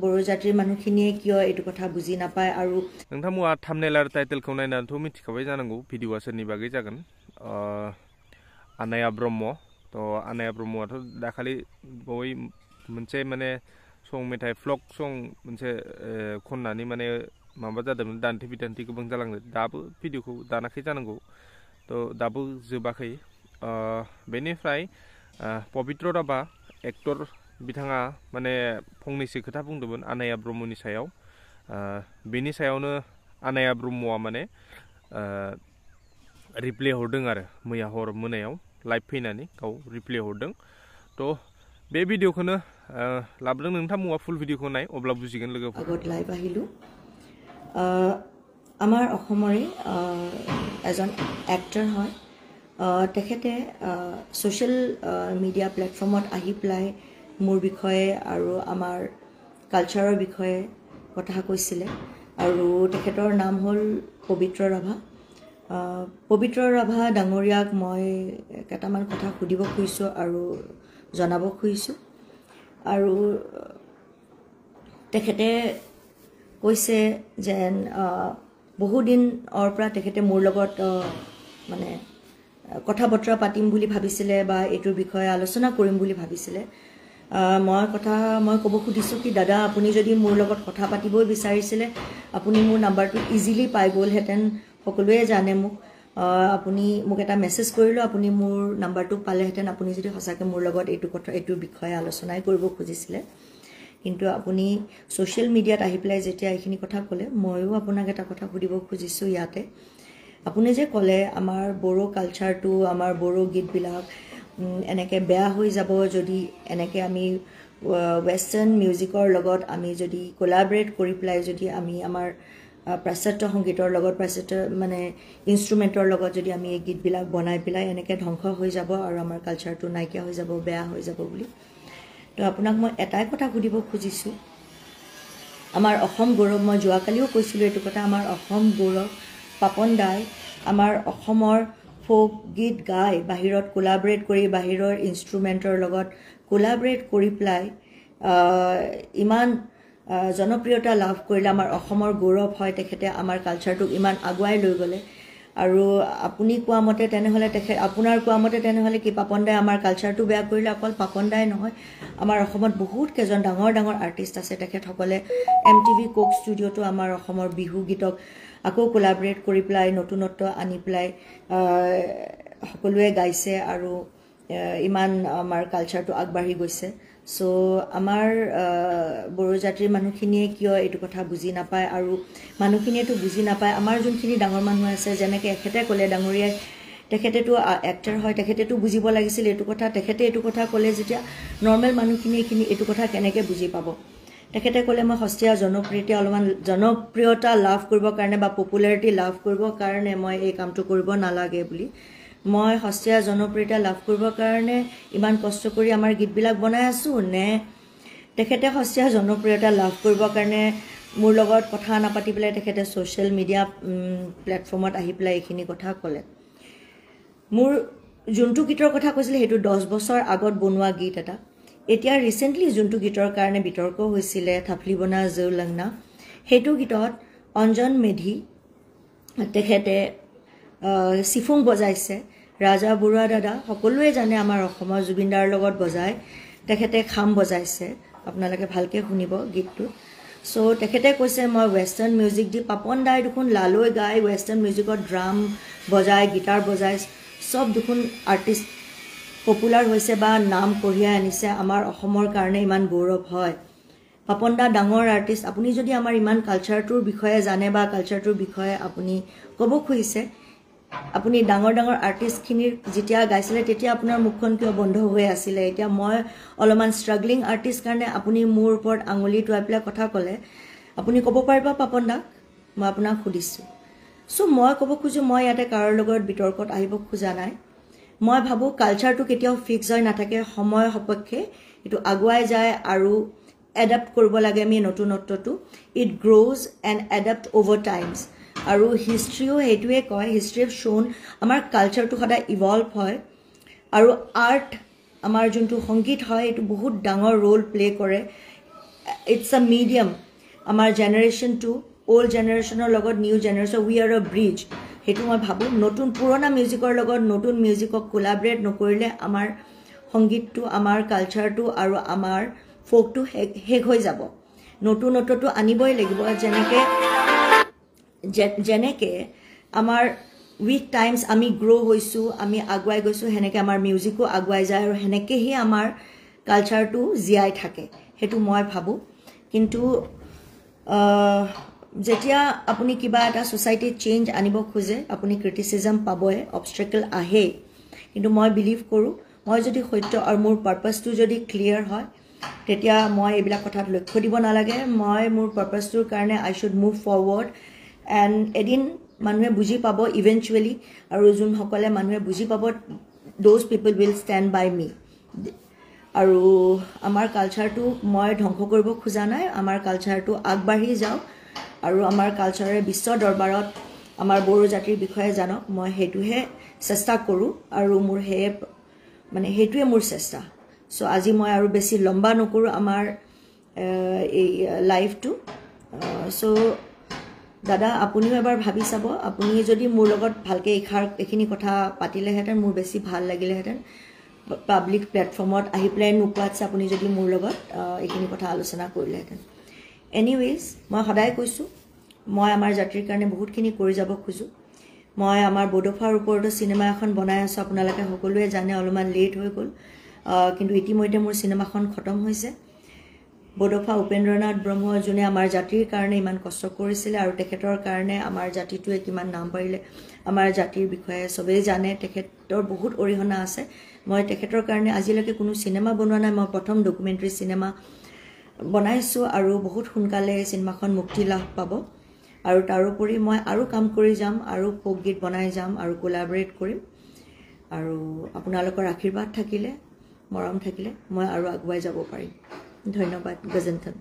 বড়ো জাতিৰ মানুহখিনিয়ে কিয় এইটো কথা বুজি নাপায় আৰু नोंथांमोना थाम्बनेल आरो टाइटेलखौ नायनानैथ' मिथिखाबाय जानांगौ भिडिअआ सोरनि बागै जागोन आनाया ब्रह्म थ' आनाया ब्रह्मआथ' दाखालि बय मोनसे माने सं मेथाइ फ्लक सं मोनसे खननानै माने माबा जादोंमोन दान्थे बिदान्थे गोबां जालांदों दाबो भिडिअखौ दानाखै जानांगौ थ' दाबो जोबाखै बेनिफ्राय पबित्र राभा एक्टर बिथाङा माने फंनैसो खोथा बुंदोंमोन आनाया ब्रह्मनि सायाव बेनि सायावनो आनाया ब्रह्मआ माने रिप्ले हरदों आरो मैया हर मोनायाव लाइभ फैनानै गाव रिप्ले हरदों थ' बे भिडिअखौनो लाबोदों नोंथांमोना फुल भिडिअखौ नाय अब्ला बुजिगोन लोगोफोर আগত লাইভ আহিলো আমাৰ অসমৰে এজন এক্টৰ হয় তেখেতে সোশ্যাল মিডিয়া প্লেটফৰ্মত আহি প্লাই মোৰ বিষয়ে আৰু আমাৰ কালচাৰৰ বিষয়ে কথা কৈছিলে আৰু তেখেতৰ নাম হ'ল পবিত্ৰ ৰাভা পবিত্ৰ ৰাভা ডাঙৰীয়াক মই কেইটামান কথা সুধিব খুজিছোঁ আৰু জনাব খুজিছোঁ আৰু তেখেতে কৈছে যেন বহুদিনৰ পৰা তেখেতে মোৰ লগত মানে কথা বতৰা পাতিম বুলি ভাবিছিলে বা এইটোৰ বিষয়ে আলোচনা কৰিম বুলি ভাবিছিলে মই ক'ব খুজিছোঁ কি দাদা আপুনি যদি মোৰ লগত কথা পাতিবই বিচাৰিছিলে আপুনি মোৰ নাম্বাৰটো ইজিলি পাই গ'লহেঁতেন সকলোৱে জানে মোক আপুনি মোক এটা মেছেজ কৰিলোঁ আপুনি মোৰ নাম্বাৰটো পালেহেঁতেন আপুনি যদি সঁচাকৈ মোৰ লগত এইটোৰ বিষয়ে আলোচনাই কৰিব খুজিছিলে কিন্তু আপুনি সোশ্যাল মিডিয়াত আহি পেলাই যেতিয়া এইখিনি কথা ক'লে ময়ো আপোনাক এটা কথা সুধিব খুজিছোঁ ইয়াতে আপুনি যে ক'লে আমাৰ বড়ো কালচাৰটো আমাৰ বড়ো গীতবিলাক এনেকৈ বেয়া হৈ যাব যদি এনেকৈ আমি ৱেষ্টাৰ্ণ মিউজিকৰ লগত আমি যদি কোলাবৰেট কৰি পেলাই যদি আমি আমাৰ পাশ্চাত্য সংগীতৰ লগত পাশ্চাত্য মানে ইনষ্ট্ৰুমেণ্টৰ লগত যদি আমি এই গীতবিলাক বনাই পেলাই এনেকৈ ধ্বংস হৈ যাব আৰু আমাৰ কালচাৰটো নাইকিয়া হৈ যাব বেয়া হৈ যাব বুলি তো আপোনাক মই এটাই কথা সুধিব খুজিছোঁ আমাৰ অসম গৌৰৱ মই যোৱাকালিও কৈছিলোঁ এইটো কথা আমাৰ অসম গৌৰৱ পাপন দাই আমাৰ অসমৰ ফোক গীত গাই বাহিৰত কোলাবৰেট কৰি বাহিৰৰ ইনষ্ট্ৰুমেণ্টৰ লগত কোলাবৰেট কৰি পেলাই ইমান জনপ্ৰিয়তা লাভ কৰিলে আমাৰ অসমৰ গৌৰৱ হয় তেখেতে আমাৰ কালচাৰটোক ইমান আগুৱাই লৈ গ'লে আৰু আপুনি কোৱা মতে তেনেহ'লে আপোনাৰ কোৱা মতে তেনেহ'লে কি পাপন দাই আমাৰ কালচাৰটো বেয়া কৰিলে অকল পাপন দাই নহয় আমাৰ অসমত বহুত কেইজন ডাঙৰ ডাঙৰ আৰ্টিষ্ট আছে তেখেতসকলে MTV কোক ষ্টুডিঅ'টো আমাৰ অসমৰ বিহু গীতক আকৌ কোলাবৰেট কৰি পেলাই নতুনত্ব আনি পেলাই সকলোৱে গাইছে আৰু ইমান আমাৰ কালচাৰটো আগবাঢ়ি গৈছে সো আমাৰ বড়ো জাতিৰ মানুহখিনিয়ে কিয় এইটো কথা বুজি নাপায় আৰু মানুহখিনিয়েতো বুজি নাপায় আমাৰ যোনখিনি ডাঙৰ মানুহ আছে যেনেকৈ এখেতে ক'লে ডাঙৰীয়াই তেখেতেতো এক্টৰ হয় তেখেতেতো বুজিব লাগিছিল এইটো কথা তেখেতে এইটো কথা ক'লে যেতিয়া নৰ্মেল মানুহখিনি এইটো কথা কেনেকৈ বুজি পাব তেখেতে ক'লে মই সস্তীয়া জনপ্ৰিয়তা লাভ কৰিবৰ কাৰণে বা পপুলাৰিটি লাভ কৰিবৰ কাৰণে মই এই কামটো কৰিব নালাগে বুলি মই সস্তীয়া জনপ্ৰিয়তা লাভ কৰিবৰ কাৰণে ইমান কষ্ট কৰি আমাৰ গীতবিলাক বনাই আছোঁ নে তেখেতে সস্তীয়া জনপ্ৰিয়তা লাভ কৰিবৰ কাৰণে মোৰ লগত কথা নাপাতি পেলাই তেখেতে সোশ্যাল মিডিয়া প্লেটফৰ্মত আহি পেলাই এইখিনি কথা ক'লে মোৰ যোনটো গীতৰ কথা কৈছিলে সেইটো 10 বছৰ আগত বনোৱা গীত এটা এতিয়া ৰিসেন্টলি যোনটো গীতৰ কাৰণে বিতৰ্ক হৈছিলে থাপলি বনা জৌলংনা সেইটো গীতত অঞ্জন মেধি তেখেতে সিফুং বজাইছে ৰাজা বুঢ়া দাদা সকলোৱে জানে আমাৰ অসমৰ জুবিনদাৰ লগত বজায় তেখেতে খাম বজাইছে আপোনালোকে ভালকৈ শুনিব গীতটো সো তেখেতে কৈছে মই ৱেষ্টাৰ্ণ মিউজিক দি পাপন দাই দেখোন লালৈ গাই ৱেষ্টাৰ্ণ মিউজিকত ড্ৰাম বজায় গিটাৰ বজায় সব দেখোন আৰ্টিষ্ট পপুলাৰ হৈছে বা নাম কঢ়িয়াই আনিছে আমাৰ অসমৰ কাৰণে ইমান গৌৰৱ হয় পাপন দা ডাঙৰ আৰ্টিষ্ট আপুনি যদি আমাৰ ইমান কালচাৰটোৰ বিষয়ে জানে বা কালচাৰটোৰ বিষয়ে আপুনি ক'ব খুজিছে আপুনি ডাঙৰ ডাঙৰ আৰ্টিষ্টখিনিৰ যেতিয়া গাইছিলে তেতিয়া আপোনাৰ মুখখন কিয় বন্ধ হৈ আছিলে এতিয়া মই অলপমান ষ্ট্ৰাগলিং আৰ্টিষ্ট কাৰণে আপুনি মোৰ ওপৰত আঙুলি টুৱাই পেলাই কথা ক'লে আপুনি ক'ব পাৰিব পাপন দাক মই আপোনাক সুধিছোঁ সো মই ক'ব খোজো মই ইয়াতে কাৰোৰ লগত বিতৰ্কত আহিব খোজা নাই মই ভাবো কালচাৰটো কেতিয়াও ফিক্স হৈ নাথাকে সময় সপক্ষে এটো আগুৱাই যায় আৰু এডাপ্ট কৰিব লাগে আমি নতুনত্বটো it grows and adapt over times আৰু হিষ্ট্ৰীও হেতুৱে কয় হিষ্ট্ৰী অফ শোন আমাৰ কালচাৰটো সদায় ইভলভ হয় আৰু আৰ্ট আমাৰ যোনটো সংগীত হয় এটো বহুত ডাঙৰ ৰোল প্লে কৰে ইটছ আ মিডিয়াম আমাৰ জেনেৰেশ্যন টু অল্ড জেনেৰেশ্যনৰ লগত নিউ জেনেৰেশ্যন উই আৰ আ ব্ৰিজ সেইটো মই ভাবোঁ নতুন পুৰণা মিউজিকৰ লগত নতুন মিউজিকক কোলাবৰেট নকৰিলে আমাৰ সংগীতটো আমাৰ কালচাৰটো আৰু আমাৰ ফোকটো শেষ হৈ যাব নতুনত্বটো আনিবই লাগিব যেনেকৈ আমাৰ উইথ টাইমছ আমি গ্ৰ' হৈছোঁ আমি আগুৱাই গৈছোঁ সেনেকৈ আমাৰ মিউজিকো আগুৱাই যায় আৰু সেনেকৈহে আমাৰ কালচাৰটো জীয়াই থাকে সেইটো মই ভাবোঁ কিন্তু যেতিয়া আপুনি কিবা এটা ছ'চাইটিত চেঞ্জ আনিব খোজে আপুনি ক্ৰিটিচিজম পাবই অবষ্ট্ৰেকল আহেই কিন্তু মই বিলিভ কৰোঁ মই যদি সত্য আৰু মোৰ পাৰ্পাছটো যদি ক্লিয়াৰ হয় তেতিয়া মই এইবিলাক কথাত লক্ষ্য দিব নালাগে মই মোৰ পাৰ্পাছটোৰ কাৰণে আই শুড মুভ ফৰৱাৰ্ড এণ্ড এদিন মানুহে বুজি পাব ইভেঞ্চুৱেলি আৰু যোনসকলে মানুহে বুজি পাব দ'জ পিপল উইল ষ্টেণ্ড বাই মি আৰু আমাৰ কালচাৰটো মই ধ্বংস কৰিব খোজা নাই আমাৰ কালচাৰটো আগবাঢ়ি যাওক আৰু আমাৰ কালচাৰে বিশ্ব দৰবাৰত আমাৰ বড়ো জাতিৰ বিষয়ে জানক মই সেইটোহে চেষ্টা কৰোঁ আৰু মোৰ সেইটোৱে মোৰ চেষ্টা চ' আজি মই আৰু বেছি লম্বা নকৰোঁ আমাৰ এই লাইফটো চ' দাদা আপুনিও এবাৰ ভাবি চাব আপুনি যদি মোৰ লগত ভালকৈ এইখিনি কথা পাতিলেহেঁতেন মোৰ বেছি ভাল লাগিলেহেঁতেন পাব্লিক প্লেটফৰ্মত আহি পেলাই নোকোৱাতছে আপুনি যদি মোৰ লগত এইখিনি কথা আলোচনা কৰিলেহেঁতেন এনিৱেজ মই সদায় কৈছোঁ মই আমাৰ জাতিৰ কাৰণে বহুতখিনি কৰি যাব খোজোঁ মই আমাৰ বড়োফাৰ ওপৰতো চিনেমা এখন বনাই আছোঁ আপোনালোকে সকলোৱে জানে অলপমান লেট হৈ গ'ল কিন্তু ইতিমধ্যে মোৰ চিনেমাখন খতম হৈছে বড়োফা উপেন্দ্ৰনাথ ব্ৰহ্ম যোনে আমাৰ জাতিৰ কাৰণে ইমান কষ্ট কৰিছিলে আৰু তেখেতৰ কাৰণে আমাৰ জাতিটোৱে কিমান নাম পাৰিলে আমাৰ জাতিৰ বিষয়ে চবেই জানে তেখেতৰ বহুত অৰিহণা আছে মই তেখেতৰ কাৰণে আজিলৈকে কোনো চিনেমা বনোৱা নাই মই প্ৰথম ডকুমেণ্টাৰী চিনেমা বনাইছোঁ আৰু বহুত সোনকালে চিনেমাখন মুক্তি লাভ পাব আৰু তাৰোপৰি মই আৰু কাম কৰি যাম আৰু ফোক গীত বনাই যাম আৰু কোলাবৰেট কৰিম আৰু আপোনালোকৰ আশীৰ্বাদ থাকিলে মৰম থাকিলে মই আৰু আগুৱাই যাব পাৰিম ধন্যবাদ গজেন্থন